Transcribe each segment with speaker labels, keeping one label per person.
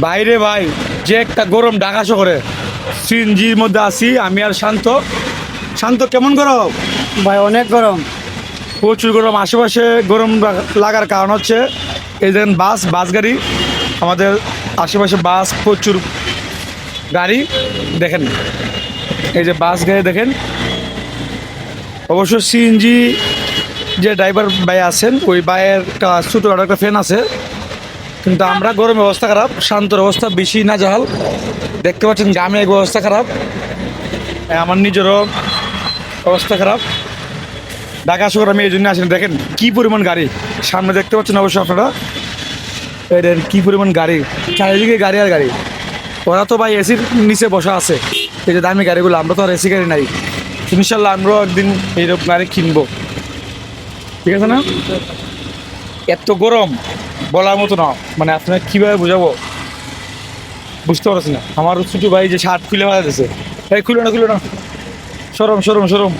Speaker 1: বাইরে ভাই যে একটা গরম ঢাকা শহরে সিএনজির মধ্যে আছি আমি আর শান্ত। শান্ত কেমন গরম?
Speaker 2: ভাই অনেক গরম।
Speaker 1: প্রচুর গরম। আশেপাশে গরম লাগার কারণ হচ্ছে এই দেখেন বাস গাড়ি, আমাদের আশেপাশে বাস প্রচুর গাড়ি দেখেন, এই যে বাস গাড়ি দেখেন। অবশ্য সিএনজি যে ড্রাইভার ভাই আছেন ওই ভাইয়ের একটা ছোটো একটা ফ্যান আছে, কিন্তু আমরা গরমের অবস্থা খারাপ, শান্তর অবস্থা বেশি না জাহাল। দেখতে পাচ্ছেন গ্রামে এক অবস্থা খারাপ, আমার নিজেরও অবস্থা খারাপ। ঢাকা শহর আমি এই জন্য আসেন, দেখেন কি পরিমাণ গাড়ি সামনে দেখতে পাচ্ছেন অবশ্যই আপনারা, এদের কি পরিমাণ গাড়ি, চারিদিকে গাড়ি আর গাড়ি। ওরা তো ভাই এসির নিচে বসা আছে, এই যে দামি গাড়িগুলো, আমরা তো আর এসি গাড়ি নাই। ইনশাল্লাহ আমরাও একদিন এইরকম গাড়ি কিনবো, ঠিক আছে না? এত গরম বলার মতো না, মানে আপনার কীভাবে বোঝাবো বুঝতে পারছি না। আমার ছোটো ভাই যে শার্ট খুলে ফেলা দিয়েছে, এই খুলো না, সরম।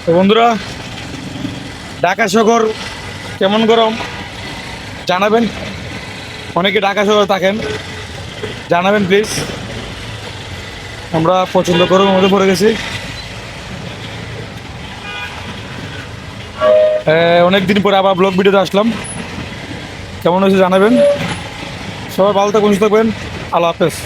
Speaker 1: তো বন্ধুরা, ঢাকা শহর কেমন গরম জানাবেন, অনেকে ঢাকা শহরে থাকেন, জানাবেন প্লিজ। আমরা পছন্দ গরমের মধ্যে পড়ে গেছি। অনেক দিন পরে আবার ব্লগ ভিডিওতে আসলাম, কেমন হয়েছে জানাবেন। সবাই ভালো থাকবেন, সুস্থ থাকবেন। আল্লাহ হাফেজ।